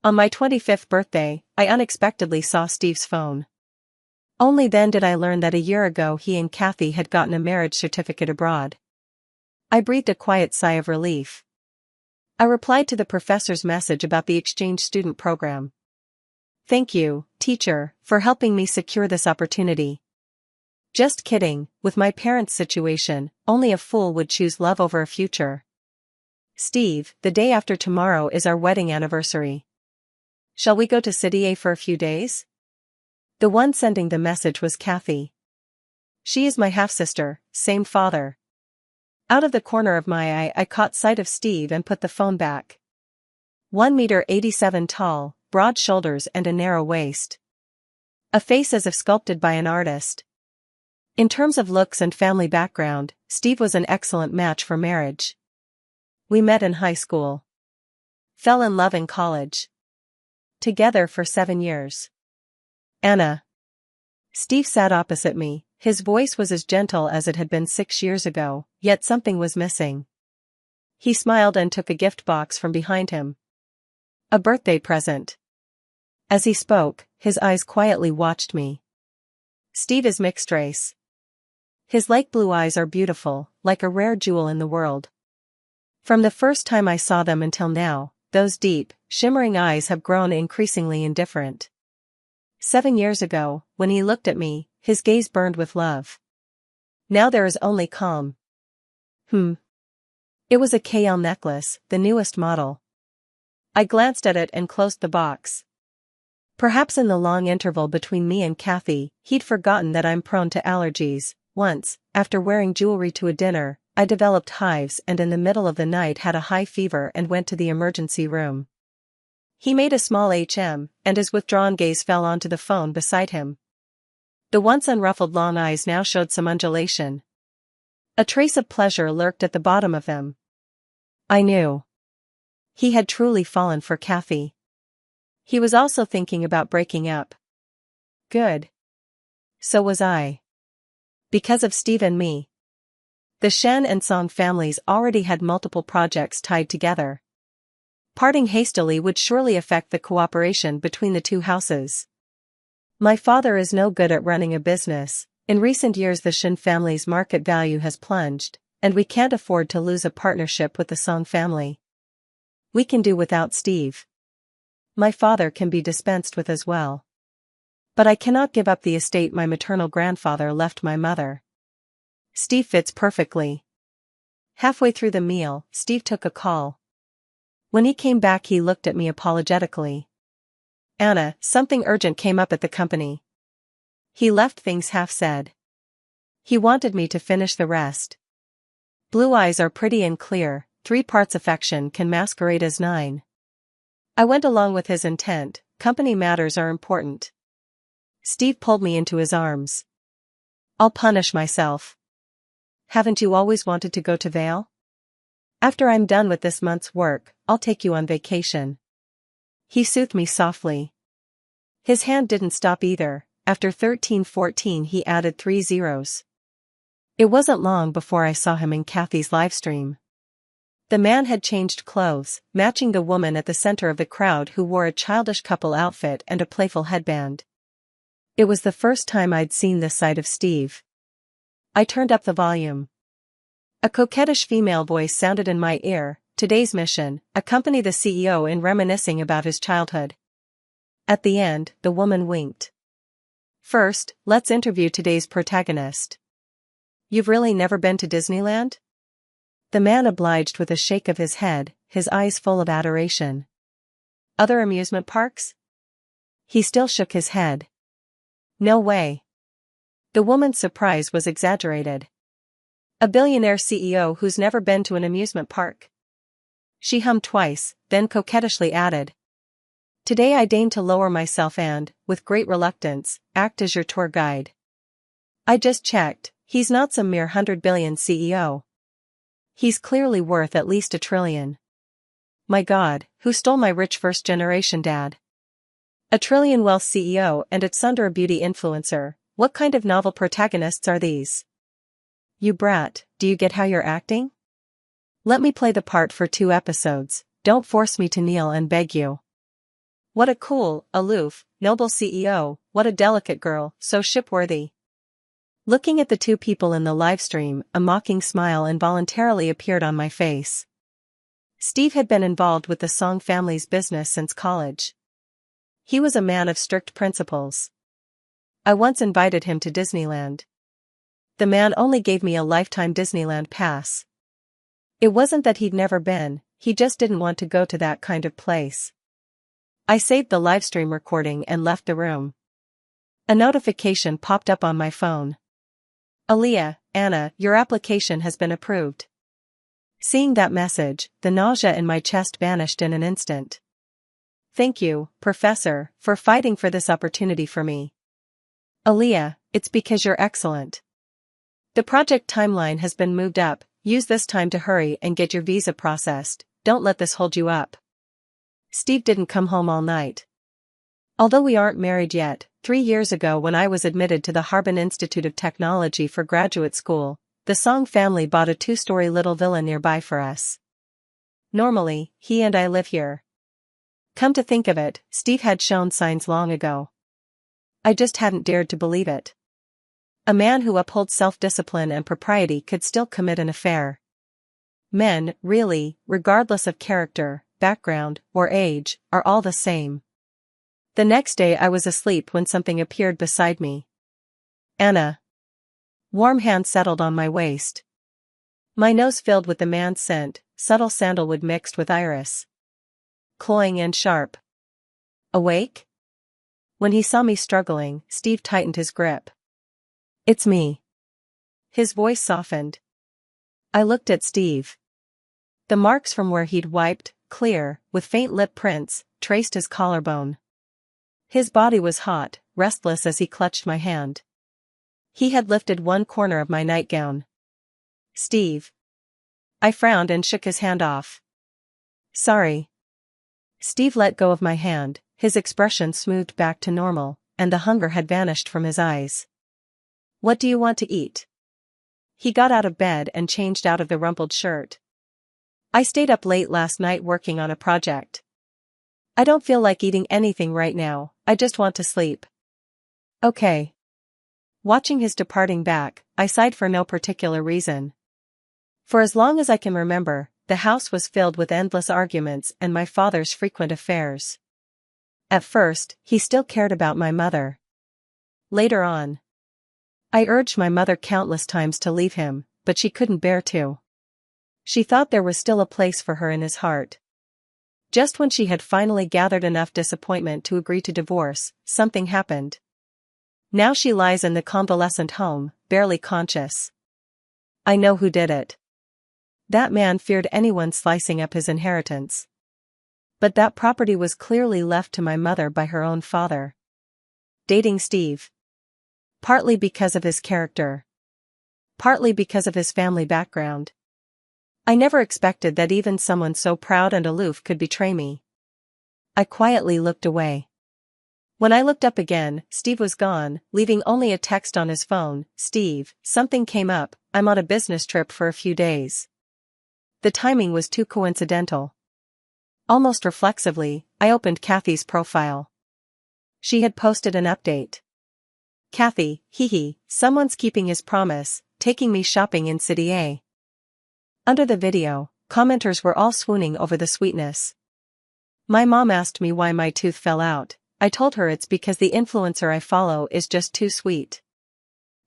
On my 25th birthday, I unexpectedly saw Steve's phone. Only then did I learn that a year ago he and Kathy had gotten a marriage certificate abroad. I breathed a quiet sigh of relief. I replied to the professor's message about the exchange student program. "Thank you, teacher, for helping me secure this opportunity." Just kidding, with my parents' situation, only a fool would choose love over a future. "Steve, the day after tomorrow is our wedding anniversary. Shall we go to City A for a few days?" The one sending the message was Kathy. She is my half-sister, same father. Out of the corner of my eye I caught sight of Steve and put the phone back. 1 meter 87 tall, broad shoulders and a narrow waist. A face as if sculpted by an artist. In terms of looks and family background, Steve was an excellent match for marriage. We met in high school. Fell in love in college. Together for 7 years. Anna. Steve sat opposite me. His voice was as gentle as it had been 6 years ago, yet something was missing. He smiled and took a gift box from behind him. A birthday present. As he spoke, his eyes quietly watched me. Steve is mixed race. His light blue eyes are beautiful, like a rare jewel in the world. From the first time I saw them until now, those deep, shimmering eyes have grown increasingly indifferent. 7 years ago, when he looked at me, his gaze burned with love. Now there is only calm. It was a KL necklace, the newest model. I glanced at it and closed the box. Perhaps in the long interval between me and Kathy, he'd forgotten that I'm prone to allergies. Once, after wearing jewelry to a dinner, I developed hives and in the middle of the night had a high fever and went to the emergency room. He made a small HM, and his withdrawn gaze fell onto the phone beside him. The once unruffled long eyes now showed some undulation. A trace of pleasure lurked at the bottom of them. I knew. He had truly fallen for Kathy. He was also thinking about breaking up. Good. So was I. Because of Steve and me. The Shen and Song families already had multiple projects tied together. Parting hastily would surely affect the cooperation between the two houses. My father is no good at running a business. In recent years the Shen family's market value has plunged, and we can't afford to lose a partnership with the Song family. We can do without Steve. My father can be dispensed with as well. But I cannot give up the estate my maternal grandfather left my mother. Steve fits perfectly. Halfway through the meal, Steve took a call. When he came back he looked at me apologetically. "Anna, something urgent came up at the company." He left things half said. He wanted me to finish the rest. Blue eyes are pretty and clear, 3 parts affection can masquerade as 9. I went along with his intent, company matters are important. Steve pulled me into his arms. "I'll punish myself. Haven't you always wanted to go to Vale? After I'm done with this month's work, I'll take you on vacation." He soothed me softly. His hand didn't stop either. After 13-14 he added 3 zeros. It wasn't long before I saw him in Kathy's livestream. The man had changed clothes, matching the woman at the center of the crowd who wore a childish couple outfit and a playful headband. It was the first time I'd seen this side of Steve. I turned up the volume. A coquettish female voice sounded in my ear. Today's mission, accompany the CEO in reminiscing about his childhood. At the end, the woman winked. First, let's interview today's protagonist. You've really never been to Disneyland? The man obliged with a shake of his head, his eyes full of adoration. Other amusement parks? He still shook his head. No way. The woman's surprise was exaggerated. A billionaire CEO who's never been to an amusement park. She hummed twice, then coquettishly added. Today I deign to lower myself and, with great reluctance, act as your tour guide. I just checked, he's not some mere 100 billion CEO. He's clearly worth at least $1 trillion. My God, who stole my rich first-generation dad? $1 trillion wealth CEO and its under a beauty influencer, what kind of novel protagonists are these? You brat, do you get how you're acting? Let me play the part for 2 episodes, don't force me to kneel and beg you. What a cool, aloof, noble CEO, what a delicate girl, so ship-worthy. Looking at the two people in the livestream, a mocking smile involuntarily appeared on my face. Steve had been involved with the Song family's business since college. He was a man of strict principles. I once invited him to Disneyland. The man only gave me a lifetime Disneyland pass. It wasn't that he'd never been, he just didn't want to go to that kind of place. I saved the livestream recording and left the room. A notification popped up on my phone. Aaliyah, Anna, your application has been approved. Seeing that message, the nausea in my chest vanished in an instant. Thank you, Professor, for fighting for this opportunity for me. Aaliyah, it's because you're excellent. The project timeline has been moved up, use this time to hurry and get your visa processed, don't let this hold you up. Steve didn't come home all night. Although we aren't married yet, 3 years ago when I was admitted to the Harbin Institute of Technology for graduate school, the Song family bought a 2-story little villa nearby for us. Normally, he and I live here. Come to think of it, Steve had shown signs long ago. I just hadn't dared to believe it. A man who upholds self-discipline and propriety could still commit an affair. Men, really, regardless of character, background, or age, are all the same. The next day I was asleep when something appeared beside me. Anna. Warm hand settled on my waist. My nose filled with the man's scent, subtle sandalwood mixed with iris. Cloying and sharp. Awake? When he saw me struggling, Steve tightened his grip. It's me. His voice softened. I looked at Steve. The marks from where he'd wiped, clear, with faint lip prints, traced his collarbone. His body was hot, restless as he clutched my hand. He had lifted one corner of my nightgown. Steve. I frowned and shook his hand off. Sorry. Steve let go of my hand, his expression smoothed back to normal, and the hunger had vanished from his eyes. What do you want to eat? He got out of bed and changed out of the rumpled shirt. I stayed up late last night working on a project. I don't feel like eating anything right now, I just want to sleep. Okay. Watching his departing back, I sighed for no particular reason. For as long as I can remember, the house was filled with endless arguments and my father's frequent affairs. At first, he still cared about my mother. Later on, I urged my mother countless times to leave him, but she couldn't bear to. She thought there was still a place for her in his heart. Just when she had finally gathered enough disappointment to agree to divorce, something happened. Now she lies in the convalescent home, barely conscious. I know who did it. That man feared anyone slicing up his inheritance. But that property was clearly left to my mother by her own father. Dating Steve. Partly because of his character. Partly because of his family background. I never expected that even someone so proud and aloof could betray me. I quietly looked away. When I looked up again, Steve was gone, leaving only a text on his phone. Steve, something came up, I'm on a business trip for a few days. The timing was too coincidental. Almost reflexively, I opened Kathy's profile. She had posted an update. Kathy, someone's keeping his promise, taking me shopping in City A. Under the video, commenters were all swooning over the sweetness. My mom asked me why my tooth fell out. I told her it's because the influencer I follow is just too sweet.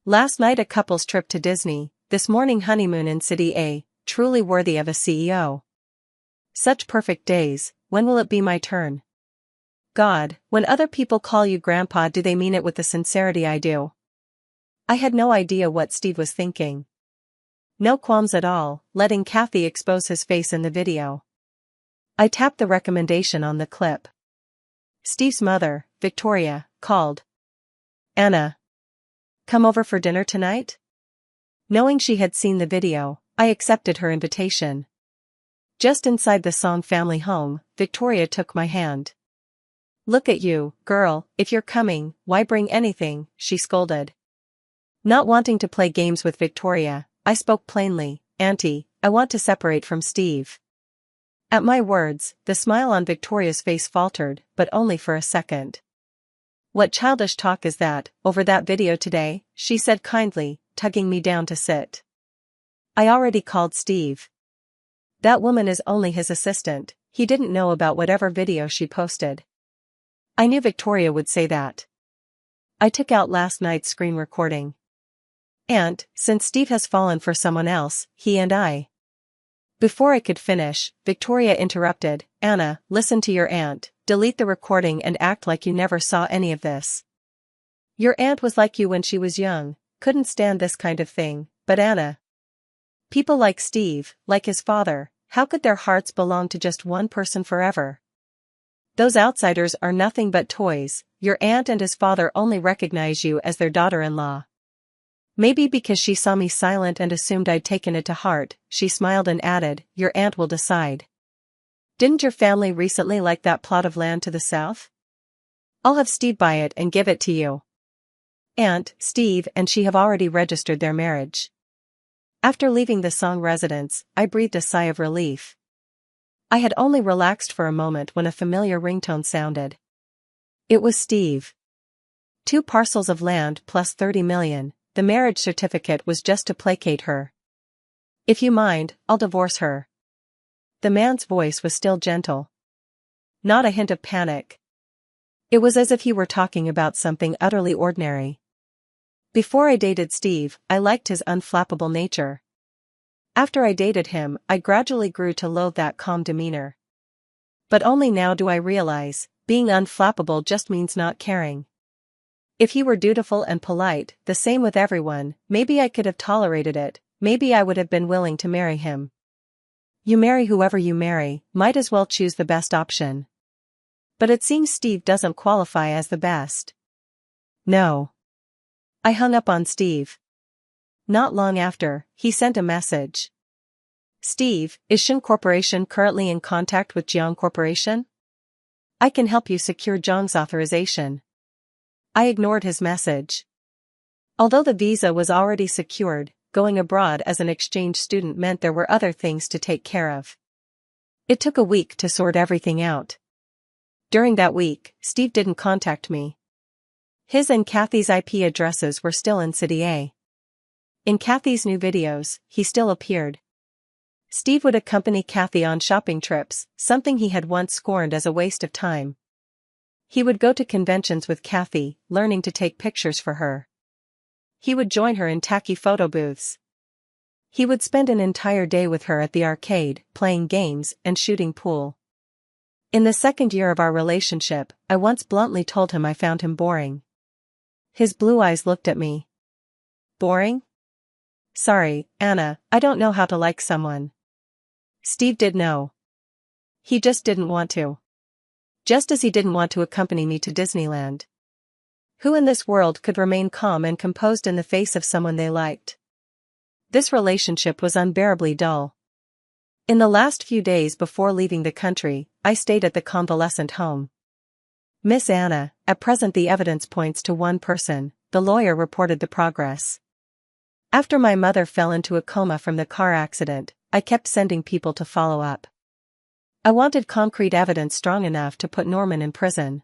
Last night a couple's trip to Disney, this morning honeymoon in City A, truly worthy of a CEO. Such perfect days, when will it be my turn? God, when other people call you grandpa, do they mean it with the sincerity I do? I had no idea what Steve was thinking. No qualms at all, letting Kathy expose his face in the video. I tapped the recommendation on the clip. Steve's mother, Victoria, called. Anna. Come over for dinner tonight? Knowing she had seen the video, I accepted her invitation. Just inside the Song family home, Victoria took my hand. Look at you, girl, if you're coming, why bring anything, she scolded. Not wanting to play games with Victoria, I spoke plainly, Auntie, I want to separate from Steve. At my words, the smile on Victoria's face faltered, but only for a second. "What childish talk is that, over that video today?" she said kindly, tugging me down to sit. "I already called Steve. That woman is only his assistant, he didn't know about whatever video she posted." I knew Victoria would say that. I took out last night's screen recording. "And, since Steve has fallen for someone else, he and I..." Before I could finish, Victoria interrupted. "Anna, listen to your aunt, delete the recording and act like you never saw any of this. Your aunt was like you when she was young, couldn't stand this kind of thing, but Anna. People like Steve, like his father, how could their hearts belong to just one person forever? Those outsiders are nothing but toys, your aunt and his father only recognize you as their daughter-in-law." Maybe because she saw me silent and assumed I'd taken it to heart, she smiled and added, "Your aunt will decide. Didn't your family recently like that plot of land to the south? I'll have Steve buy it and give it to you. Aunt, Steve and she have already registered their marriage." After leaving the Song residence, I breathed a sigh of relief. I had only relaxed for a moment when a familiar ringtone sounded. It was Steve. 2 parcels of land plus 30 million. The marriage certificate was just to placate her. "If you mind, I'll divorce her." The man's voice was still gentle. Not a hint of panic. It was as if he were talking about something utterly ordinary. Before I dated Steve, I liked his unflappable nature. After I dated him, I gradually grew to loathe that calm demeanor. But only now do I realize, being unflappable just means not caring. If he were dutiful and polite, the same with everyone, maybe I could have tolerated it, maybe I would have been willing to marry him. You marry whoever you marry, might as well choose the best option. But it seems Steve doesn't qualify as the best. No. I hung up on Steve. Not long after, he sent a message. "Steve, is Shin Corporation currently in contact with Jiang Corporation? I can help you secure Jiang's authorization." I ignored his message. Although the visa was already secured, going abroad as an exchange student meant there were other things to take care of. It took a week to sort everything out. During that week, Steve didn't contact me. His and Kathy's IP addresses were still in City A. In Kathy's new videos, he still appeared. Steve would accompany Kathy on shopping trips, something he had once scorned as a waste of time. He would go to conventions with Kathy, learning to take pictures for her. He would join her in tacky photo booths. He would spend an entire day with her at the arcade, playing games and shooting pool. In the second year of our relationship, I once bluntly told him I found him boring. His blue eyes looked at me. "Boring? Sorry, Anna, I don't know how to like someone." Steve did know. He just didn't want to. Just as he didn't want to accompany me to Disneyland. Who in this world could remain calm and composed in the face of someone they liked? This relationship was unbearably dull. In the last few days before leaving the country, I stayed at the convalescent home. "Miss Anna, at present the evidence points to one person," the lawyer reported the progress. "After my mother fell into a coma from the car accident, I kept sending people to follow up. I wanted concrete evidence strong enough to put Norman in prison.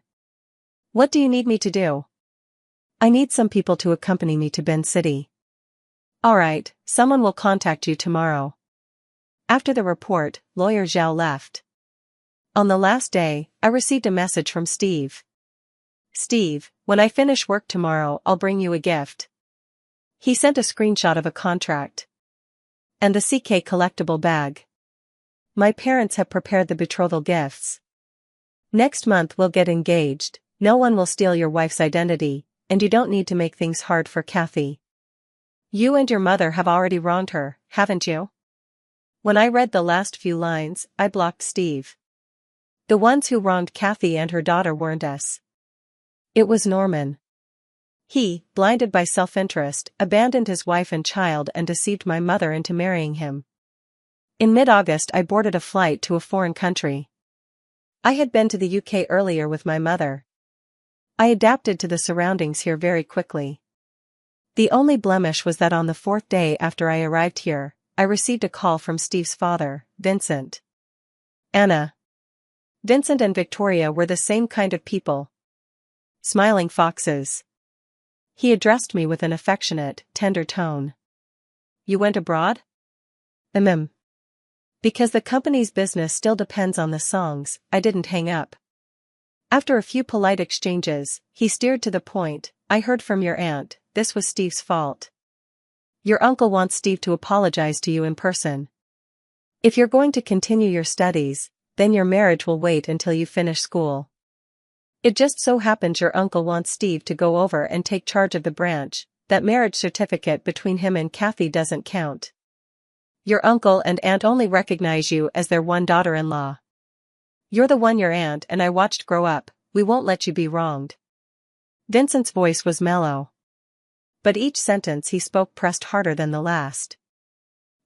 What do you need me to do?" "I need some people to accompany me to Bend City." "All right, someone will contact you tomorrow." After the report, lawyer Zhao left. On the last day, I received a message from Steve. "Steve, when I finish work tomorrow, I'll bring you a gift." He sent a screenshot of a contract. "And the CK collectible bag. My parents have prepared the betrothal gifts. Next month we'll get engaged, no one will steal your wife's identity, and you don't need to make things hard for Kathy. You and your mother have already wronged her, haven't you?" When I read the last few lines, I blocked Steve. The ones who wronged Kathy and her daughter weren't us. It was Norman. He, blinded by self-interest, abandoned his wife and child and deceived my mother into marrying him. In mid-August I boarded a flight to a foreign country. I had been to the UK earlier with my mother. I adapted to the surroundings here very quickly. The only blemish was that on the 4th day after I arrived here, I received a call from Steve's father, Vincent. Anna. Vincent and Victoria were the same kind of people. Smiling foxes. He addressed me with an affectionate, tender tone. You went abroad? Because the company's business still depends on the songs, I didn't hang up. After a few polite exchanges, he steered to the point. I heard from your aunt, this was Steve's fault. Your uncle wants Steve to apologize to you in person. If you're going to continue your studies, then your marriage will wait until you finish school. It just so happens your uncle wants Steve to go over and take charge of the branch. That marriage certificate between him and Kathy doesn't count. Your uncle and aunt only recognize you as their one daughter-in-law. You're the one your aunt and I watched grow up, we won't let you be wronged. Vincent's voice was mellow. But each sentence he spoke pressed harder than the last.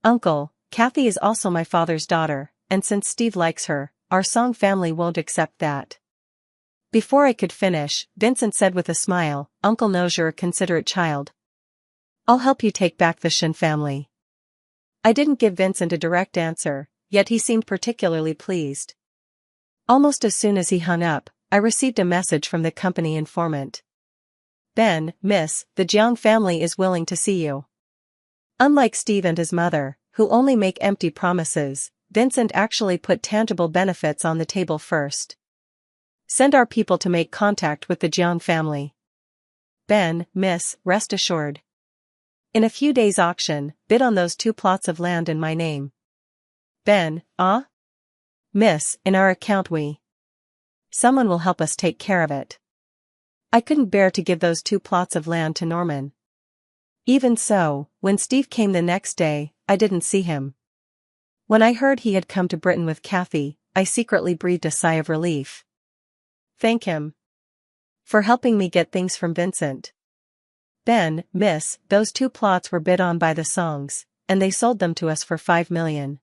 Uncle, Kathy is also my father's daughter, and since Steve likes her, our Song family won't accept that. Before I could finish, Vincent said with a smile, Uncle knows you're a considerate child. I'll help you take back the Shin family. I didn't give Vincent a direct answer, yet he seemed particularly pleased. Almost as soon as he hung up, I received a message from the company informant. Ben, Miss, the Jiang family is willing to see you. Unlike Steve and his mother, who only make empty promises, Vincent actually put tangible benefits on the table first. Send our people to make contact with the Jiang family. Ben, Miss, rest assured. In a few days auction, bid on those 2 plots of land in my name. Ben, Miss, in our account someone will help us take care of it. I couldn't bear to give those 2 plots of land to Norman. Even so, when Steve came the next day, I didn't see him. When I heard he had come to Britain with Kathy, I secretly breathed a sigh of relief. Thank him for helping me get things from Vincent. Ben, Miss, those 2 plots were bid on by the Songs, and they sold them to us for $5 million.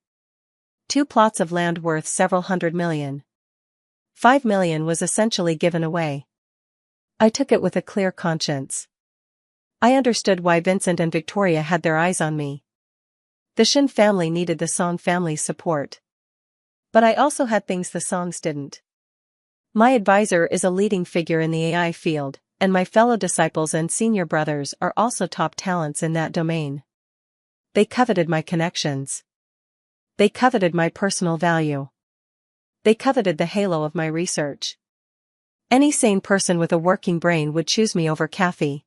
2 plots of land worth several hundred million. $5 million was essentially given away. I took it with a clear conscience. I understood why Vincent and Victoria had their eyes on me. The Shin family needed the Song family's support. But I also had things the Songs didn't. My advisor is a leading figure in the AI field, and my fellow disciples and senior brothers are also top talents in that domain. They coveted my connections. They coveted my personal value. They coveted the halo of my research. Any sane person with a working brain would choose me over Kathy.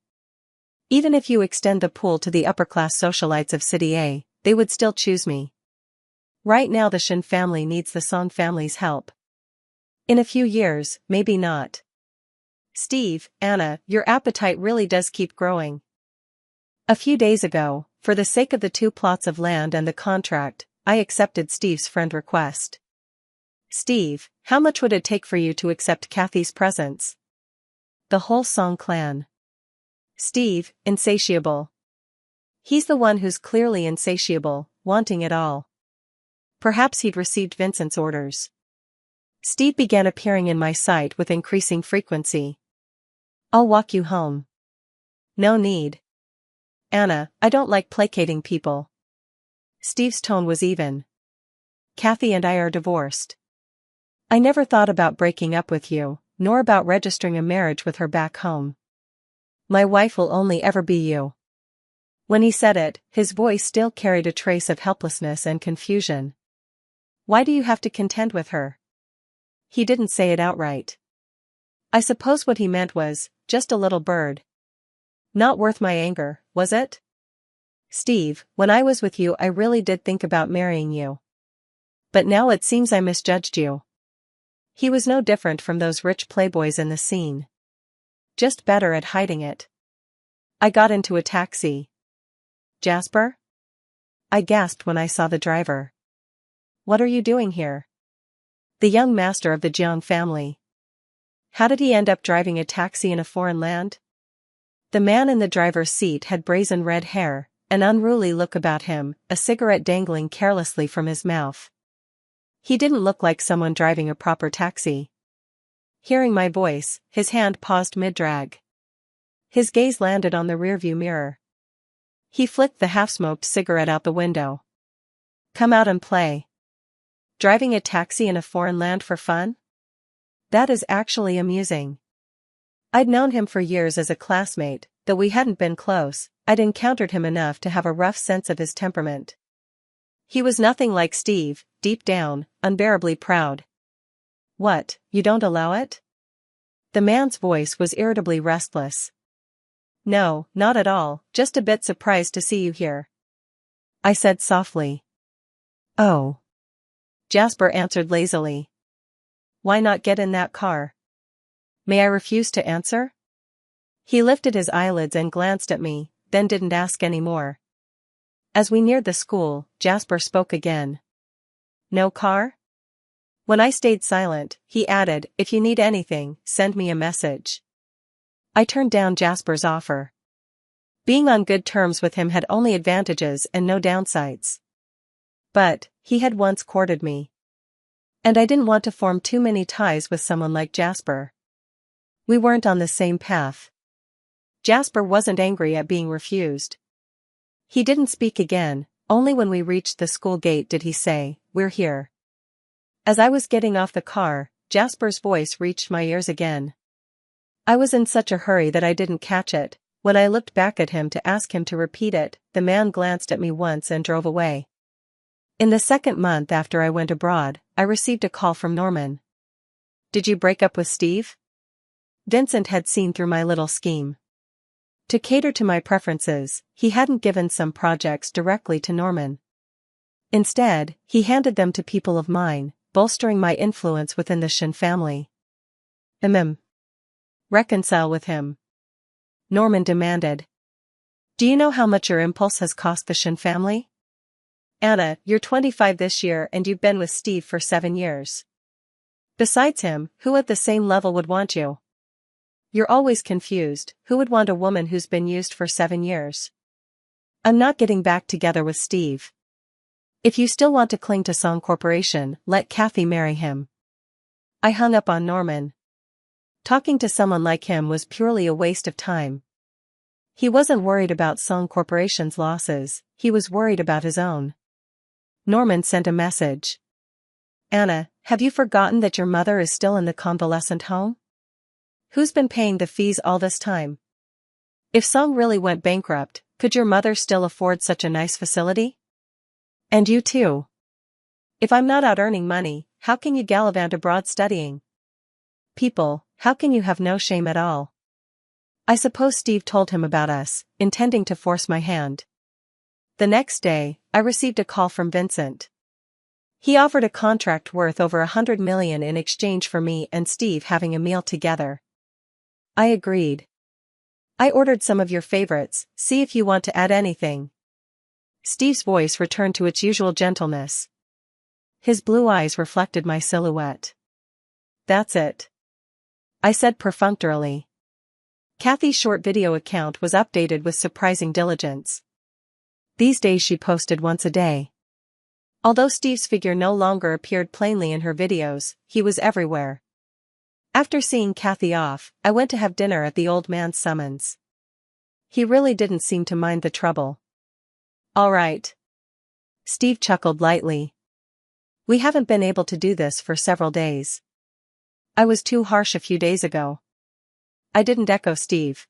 Even if you extend the pool to the upper-class socialites of City A, they would still choose me. Right now the Shin family needs the Song family's help. In a few years, maybe not. Steve, Anna, your appetite really does keep growing. A few days ago, for the sake of the 2 plots of land and the contract, I accepted Steve's friend request. Steve, how much would it take for you to accept Kathy's presence? The whole Song clan. Steve, insatiable. He's the one who's clearly insatiable, wanting it all. Perhaps he'd received Vincent's orders. Steve began appearing in my sight with increasing frequency. I'll walk you home. No need. Anna, I don't like placating people. Steve's tone was even. Kathy and I are divorced. I never thought about breaking up with you, nor about registering a marriage with her back home. My wife will only ever be you. When he said it, his voice still carried a trace of helplessness and confusion. Why do you have to contend with her? He didn't say it outright. I suppose what he meant was, just a little bird. Not worth my anger, was it? Steve, when I was with you I really did think about marrying you. But now it seems I misjudged you. He was no different from those rich playboys in the scene. Just better at hiding it. I got into a taxi. Jasper? I gasped when I saw the driver. What are you doing here? The young master of the Jiang family. How did he end up driving a taxi in a foreign land? The man in the driver's seat had brazen red hair, an unruly look about him, a cigarette dangling carelessly from his mouth. He didn't look like someone driving a proper taxi. Hearing my voice, his hand paused mid-drag. His gaze landed on the rearview mirror. He flicked the half-smoked cigarette out the window. Come out and play. Driving a taxi in a foreign land for fun? That is actually amusing. I'd known him for years as a classmate, though we hadn't been close. I'd encountered him enough to have a rough sense of his temperament. He was nothing like Steve, deep down, unbearably proud. What, you don't allow it? The man's voice was irritably restless. No, not at all, just a bit surprised to see you here, I said softly. Oh. Jasper answered lazily. Why not get in that car? May I refuse to answer? He lifted his eyelids and glanced at me, then didn't ask any more. As we neared the school, Jasper spoke again. No car? When I stayed silent, he added, if you need anything, send me a message. I turned down Jasper's offer. Being on good terms with him had only advantages and no downsides. But, he had once courted me. And I didn't want to form too many ties with someone like Jasper. We weren't on the same path. Jasper wasn't angry at being refused. He didn't speak again, only when we reached the school gate did he say, we're here. As I was getting off the car, Jasper's voice reached my ears again. I was in such a hurry that I didn't catch it. When I looked back at him to ask him to repeat it, the man glanced at me once and drove away. In the second month after I went abroad, I received a call from Norman. Did you break up with Steve? Vincent had seen through my little scheme. To cater to my preferences, he hadn't given some projects directly to Norman. Instead, he handed them to people of mine, bolstering my influence within the Shin family. Reconcile with him, Norman demanded. Do you know how much your impulse has cost the Shin family? Anna, you're 25 this year and you've been with Steve for 7 years. Besides him, who at the same level would want you? You're always confused, who would want a woman who's been used for 7 years? I'm not getting back together with Steve. If you still want to cling to Song Corporation, let Kathy marry him. I hung up on Norman. Talking to someone like him was purely a waste of time. He wasn't worried about Song Corporation's losses, he was worried about his own. Norman sent a message. Anna, have you forgotten that your mother is still in the convalescent home? Who's been paying the fees all this time? If Song really went bankrupt, could your mother still afford such a nice facility? And you too. If I'm not out earning money, how can you gallivant abroad studying? People, how can you have no shame at all? I suppose Steve told him about us, intending to force my hand. The next day, I received a call from Vincent. He offered a contract worth over 100 million in exchange for me and Steve having a meal together. I agreed. I ordered some of your favorites, see if you want to add anything. Steve's voice returned to its usual gentleness. His blue eyes reflected my silhouette. That's it, I said perfunctorily. Kathy's short video account was updated with surprising diligence. These days she posted once a day. Although Steve's figure no longer appeared plainly in her videos, he was everywhere. After seeing Kathy off, I went to have dinner at the old man's summons. He really didn't seem to mind the trouble. All right. Steve chuckled lightly. We haven't been able to do this for several days. I was too harsh a few days ago. I didn't echo Steve.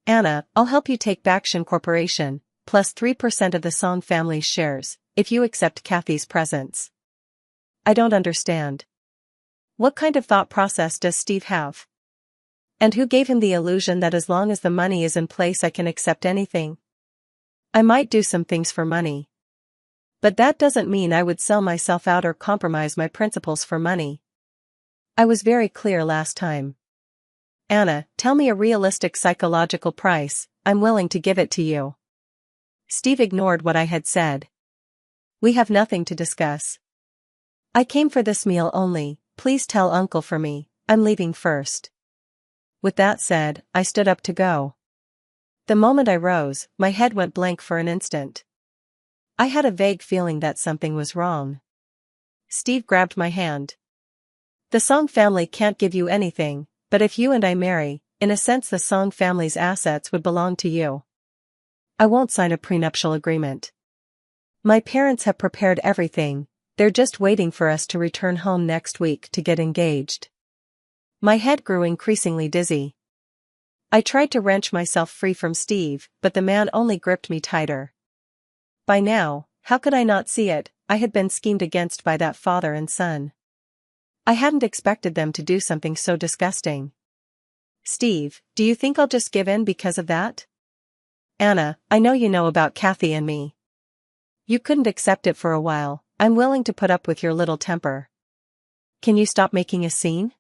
Anna, I'll help you take back Shin Corporation, plus 3% of the Song family's shares, if you accept Kathy's presence. I don't understand. What kind of thought process does Steve have? And who gave him the illusion that as long as the money is in place I can accept anything? I might do some things for money. But that doesn't mean I would sell myself out or compromise my principles for money. I was very clear last time. Anna, tell me a realistic psychological price, I'm willing to give it to you. Steve ignored what I had said. We have nothing to discuss. I came for this meal only, please tell Uncle for me, I'm leaving first. With that said, I stood up to go. The moment I rose, my head went blank for an instant. I had a vague feeling that something was wrong. Steve grabbed my hand. The Song family can't give you anything, but if you and I marry, in a sense the Song family's assets would belong to you. I won't sign a prenuptial agreement. My parents have prepared everything, They're just waiting for us to return home next week to get engaged. My head grew increasingly dizzy. I tried to wrench myself free from Steve, but the man only gripped me tighter. By now, how could I not see it? I had been schemed against by that father and son. I hadn't expected them to do something so disgusting. Steve, do you think I'll just give in because of that? Anna, I know you know about Kathy and me. You couldn't accept it for a while. I'm willing to put up with your little temper. Can you stop making a scene?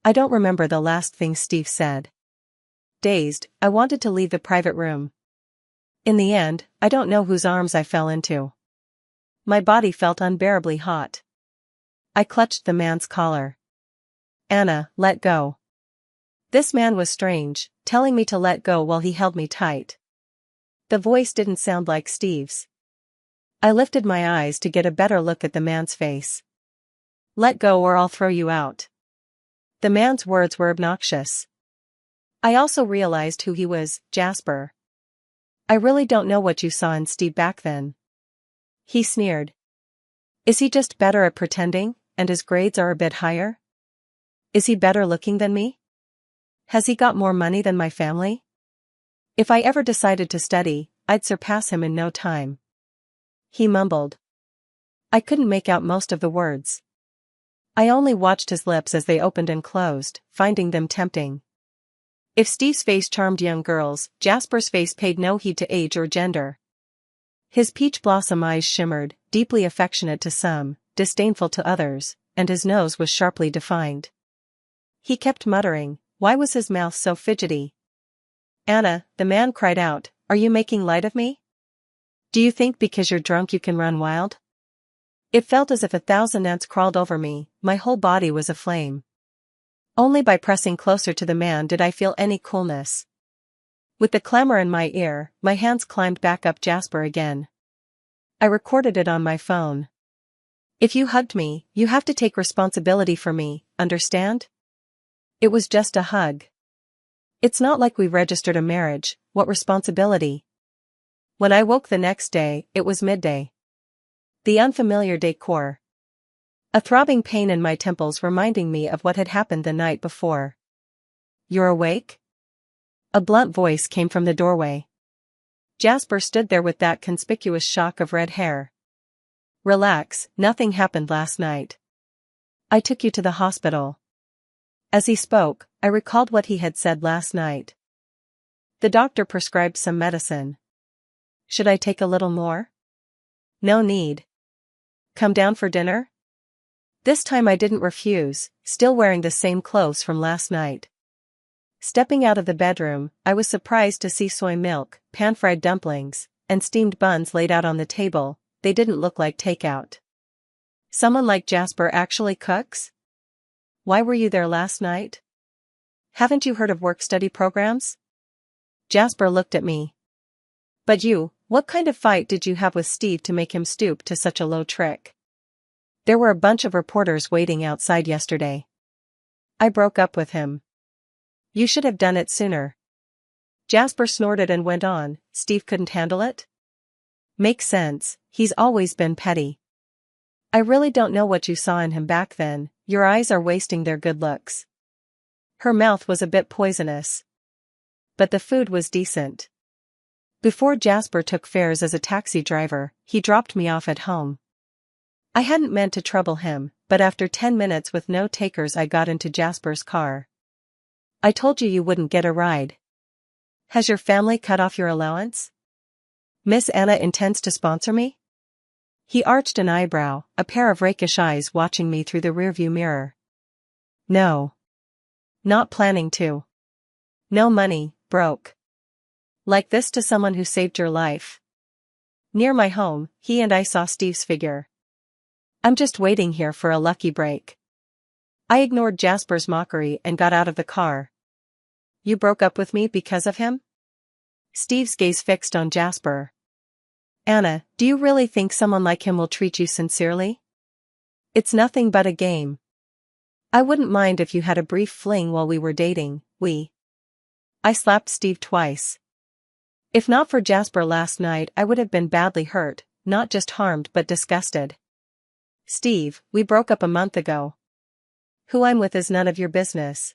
I don't remember the last thing Steve said. Dazed, I wanted to leave the private room. In the end, I don't know whose arms I fell into. My body felt unbearably hot. I clutched the man's collar. Anna, let go. This man was strange, telling me to let go while he held me tight. The voice didn't sound like Steve's. I lifted my eyes to get a better look at the man's face. Let go or I'll throw you out. The man's words were obnoxious. I also realized who he was, Jasper. I really don't know what you saw in Steve back then. He sneered. Is he just better at pretending, and his grades are a bit higher? Is he better looking than me? Has he got more money than my family? If I ever decided to study, I'd surpass him in no time. He mumbled. I couldn't make out most of the words. I only watched his lips as they opened and closed, finding them tempting. If Steve's face charmed young girls, Jasper's face paid no heed to age or gender. His peach blossom eyes shimmered, deeply affectionate to some, disdainful to others, and his nose was sharply defined. He kept muttering, why was his mouth so fidgety? Anna, the man cried out, are you making light of me? Do you think because you're drunk you can run wild? It felt as if 1,000 ants crawled over me, my whole body was aflame. Only by pressing closer to the man did I feel any coolness. With the clamor in my ear, my hands climbed back up Jasper again. I recorded it on my phone. If you hugged me, you have to take responsibility for me, understand? It was just a hug. It's not like we registered a marriage, what responsibility? When I woke the next day, it was midday. The unfamiliar decor. A throbbing pain in my temples reminding me of what had happened the night before. You're awake? A blunt voice came from the doorway. Jasper stood there with that conspicuous shock of red hair. Relax, nothing happened last night. I took you to the hospital. As he spoke, I recalled what he had said last night. The doctor prescribed some medicine. Should I take a little more? No need. Come down for dinner? This time I didn't refuse, still wearing the same clothes from last night. Stepping out of the bedroom, I was surprised to see soy milk, pan-fried dumplings, and steamed buns laid out on the table. They didn't look like takeout. Someone like Jasper actually cooks? Why were you there last night? Haven't you heard of work-study programs? Jasper looked at me. But you, what kind of fight did you have with Steve to make him stoop to such a low trick? There were a bunch of reporters waiting outside yesterday. I broke up with him. You should have done it sooner. Jasper snorted and went on, Steve couldn't handle it? Makes sense, he's always been petty. I really don't know what you saw in him back then, your eyes are wasting their good looks. Her mouth was a bit poisonous. But the food was decent. Before Jasper took fares as a taxi driver, he dropped me off at home. I hadn't meant to trouble him, but after 10 minutes with no takers I got into Jasper's car. I told you wouldn't get a ride. Has your family cut off your allowance? Miss Anna intends to sponsor me? He arched an eyebrow, a pair of rakish eyes watching me through the rearview mirror. No. Not planning to. No money, broke. Like this to someone who saved your life. Near my home, he and I saw Steve's figure. I'm just waiting here for a lucky break. I ignored Jasper's mockery and got out of the car. You broke up with me because of him? Steve's gaze fixed on Jasper. Anna, do you really think someone like him will treat you sincerely? It's nothing but a game. I wouldn't mind if you had a brief fling while we were dating, I slapped Steve twice. If not for Jasper last night I would have been badly hurt, not just harmed but disgusted. Steve, we broke up a month ago. Who I'm with is none of your business.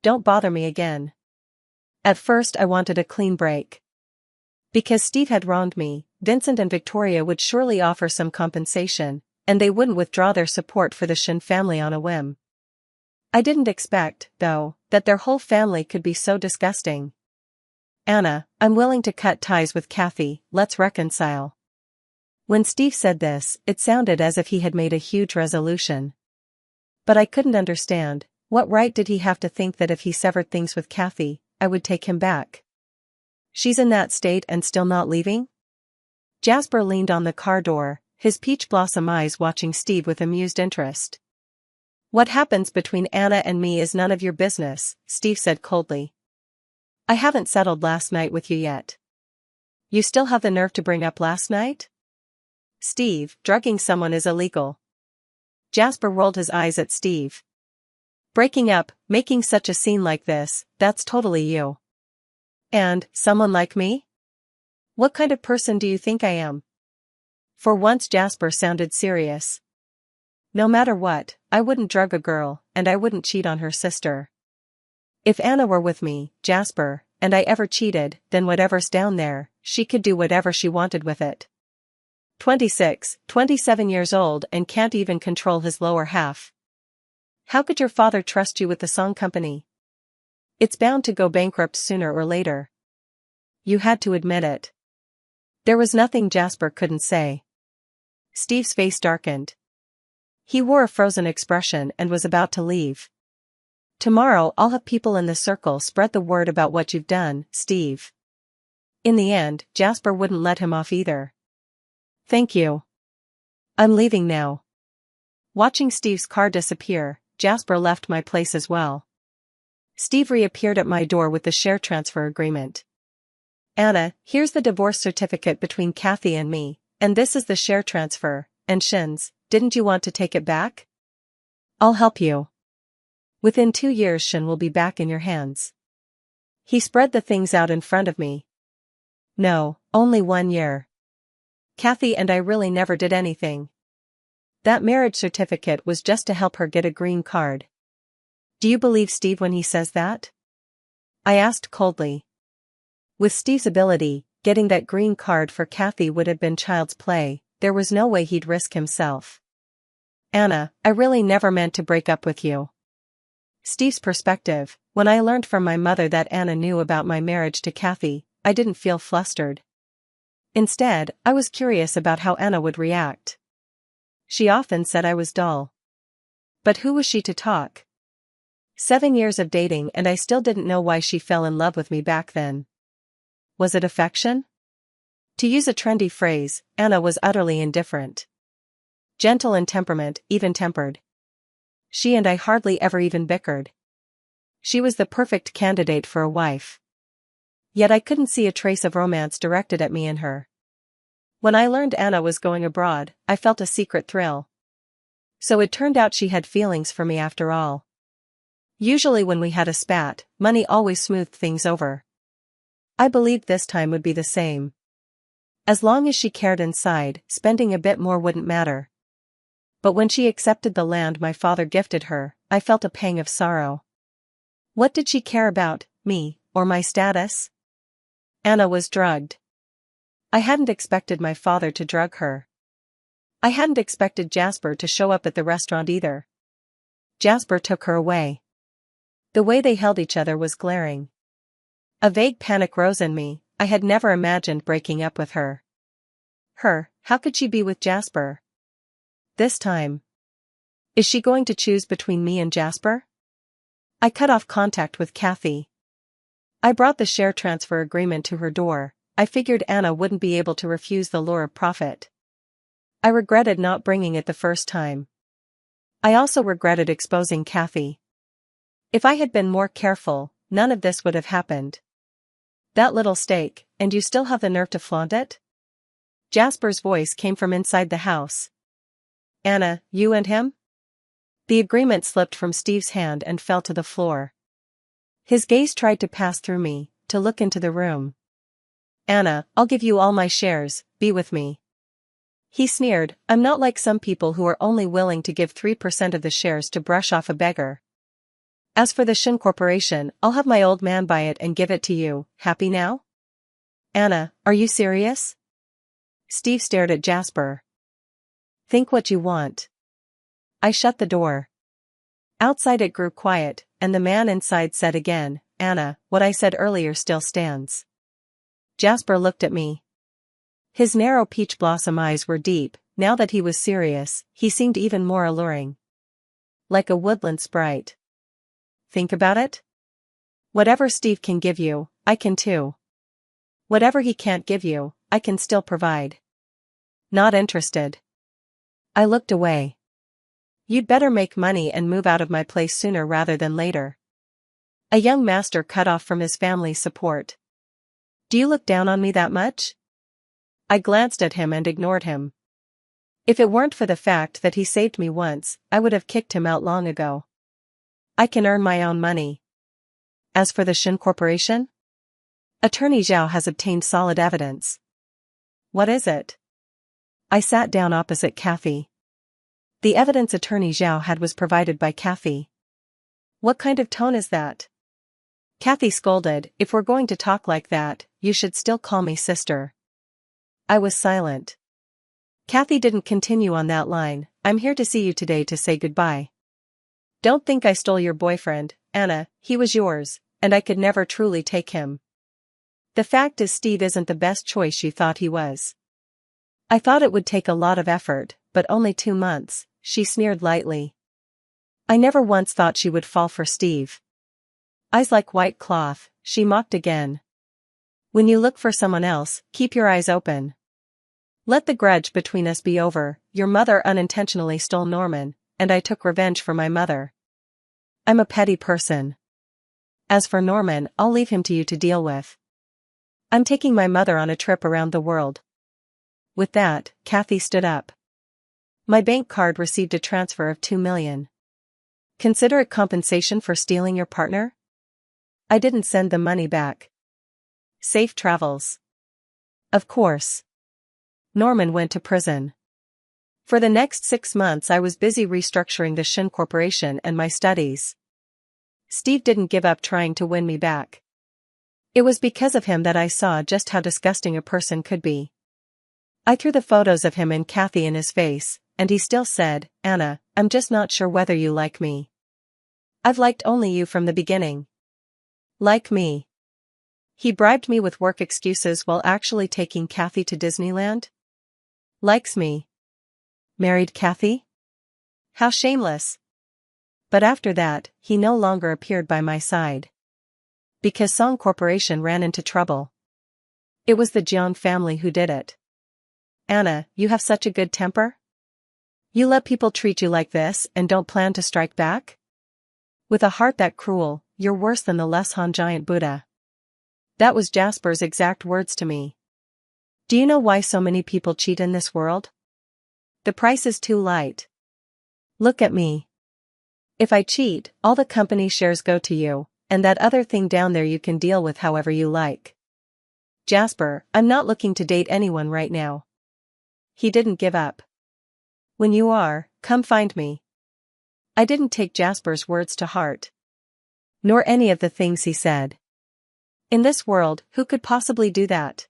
Don't bother me again. At first I wanted a clean break. Because Steve had wronged me, Vincent and Victoria would surely offer some compensation, and they wouldn't withdraw their support for the Shin family on a whim. I didn't expect, though, that their whole family could be so disgusting. Anna, I'm willing to cut ties with Kathy, let's reconcile. When Steve said this, it sounded as if he had made a huge resolution. But I couldn't understand, what right did he have to think that if he severed things with Kathy, I would take him back? She's in that state and still not leaving? Jasper leaned on the car door, his peach blossom eyes watching Steve with amused interest. What happens between Anna and me is none of your business, Steve said coldly. I haven't settled last night with you yet. You still have the nerve to bring up last night? Steve, drugging someone is illegal. Jasper rolled his eyes at Steve. Breaking up, making such a scene like this, that's totally you. And, someone like me? What kind of person do you think I am? For once Jasper sounded serious. No matter what, I wouldn't drug a girl, and I wouldn't cheat on her sister. If Anna were with me, Jasper, and I ever cheated, then whatever's down there, she could do whatever she wanted with it. 26, 27 years old and can't even control his lower half. How could your father trust you with the song company? It's bound to go bankrupt sooner or later. You had to admit it. There was nothing Jasper couldn't say. Steve's face darkened. He wore a frozen expression and was about to leave. Tomorrow I'll have people in the circle spread the word about what you've done, Steve. In the end, Jasper wouldn't let him off either. Thank you. I'm leaving now. Watching Steve's car disappear, Jasper left my place as well. Steve reappeared at my door with the share transfer agreement. Anna, here's the divorce certificate between Kathy and me, and this is the share transfer, and Shin's, didn't you want to take it back? I'll help you. Within 2 years Shin will be back in your hands. He spread the things out in front of me. No, only 1 year. Kathy and I really never did anything. That marriage certificate was just to help her get a green card. Do you believe Steve when he says that? I asked coldly. With Steve's ability, getting that green card for Kathy would have been child's play, there was no way he'd risk himself. Anna, I really never meant to break up with you. Steve's perspective, when I learned from my mother that Anna knew about my marriage to Kathy, I didn't feel flustered. Instead, I was curious about how Anna would react. She often said I was dull. But who was she to talk? 7 years of dating and I still didn't know why she fell in love with me back then. Was it affection? To use a trendy phrase, Anna was utterly indifferent. Gentle in temperament, even-tempered. She and I hardly ever even bickered. She was the perfect candidate for a wife. Yet I couldn't see a trace of romance directed at me in her. When I learned Anna was going abroad, I felt a secret thrill. So it turned out she had feelings for me after all. Usually when we had a spat, money always smoothed things over. I believed this time would be the same. As long as she cared inside, spending a bit more wouldn't matter. But when she accepted the land my father gifted her, I felt a pang of sorrow. What did she care about, me, or my status? Anna was drugged. I hadn't expected my father to drug her. I hadn't expected Jasper to show up at the restaurant either. Jasper took her away. The way they held each other was glaring. A vague panic rose in me. I had never imagined breaking up with her. How could she be with Jasper? This time. Is she going to choose between me and Jasper? I cut off contact with Kathy. I brought the share transfer agreement to her door. I figured Anna wouldn't be able to refuse the lure of profit. I regretted not bringing it the first time. I also regretted exposing Kathy. If I had been more careful, none of this would have happened. That little stake, and you still have the nerve to flaunt it? Jasper's voice came from inside the house. Anna, you and him? The agreement slipped from Steve's hand and fell to the floor. His gaze tried to pass through me, to look into the room. Anna, I'll give you all my shares, be with me. He sneered, I'm not like some people who are only willing to give 3% of the shares to brush off a beggar. As for the Shin Corporation, I'll have my old man buy it and give it to you. Happy now? Anna, are you serious? Steve stared at Jasper. Think what you want. I shut the door. Outside it grew quiet, and the man inside said again, Anna, what I said earlier still stands. Jasper looked at me. His narrow peach blossom eyes were deep. Now that he was serious, he seemed even more alluring. Like a woodland sprite. Think about it? Whatever Steve can give you, I can too. Whatever he can't give you, I can still provide. Not interested. I looked away. You'd better make money and move out of my place sooner rather than later. A young master cut off from his family's support. Do you look down on me that much? I glanced at him and ignored him. If it weren't for the fact that he saved me once, I would have kicked him out long ago. I can earn my own money. As for the Shin Corporation? Attorney Zhao has obtained solid evidence. What is it? I sat down opposite Kathy. The evidence Attorney Zhao had was provided by Kathy. What kind of tone is that? Kathy scolded, if we're going to talk like that, you should still call me sister. I was silent. Kathy didn't continue on that line, I'm here to see you today to say goodbye. Don't think I stole your boyfriend, Anna, he was yours, and I could never truly take him. The fact is Steve isn't the best choice you thought he was. I thought it would take a lot of effort, but only 2 months, she sneered lightly. I never once thought she would fall for Steve. Eyes like white cloth, she mocked again. When you look for someone else, keep your eyes open. Let the grudge between us be over. Your mother unintentionally stole Norman, and I took revenge for my mother. I'm a petty person. As for Norman, I'll leave him to you to deal with. I'm taking my mother on a trip around the world. With that, Kathy stood up. My bank card received a transfer of $2 million. Consider it compensation for stealing your partner? I didn't send the money back. Safe travels. Of course. Norman went to prison. For the next 6 months I was busy restructuring the Shin Corporation and my studies. Steve didn't give up trying to win me back. It was because of him that I saw just how disgusting a person could be. I threw the photos of him and Kathy in his face, and he still said, Anna, I'm just not sure whether you like me. I've liked only you from the beginning. Like me. He bribed me with work excuses while actually taking Kathy to Disneyland? Likes me. Married Kathy? How shameless. But after that, he no longer appeared by my side. Because Song Corporation ran into trouble. It was the Jiang family who did it. Anna, you have such a good temper? You let people treat you like this and don't plan to strike back? With a heart that cruel, you're worse than the Leshan giant Buddha. That was Jasper's exact words to me. Do you know why so many people cheat in this world? The price is too light. Look at me. If I cheat, all the company shares go to you, and that other thing down there you can deal with however you like. Jasper, I'm not looking to date anyone right now. He didn't give up. When you are, come find me. I didn't take Jasper's words to heart. Nor any of the things he said. In this world, who could possibly do that?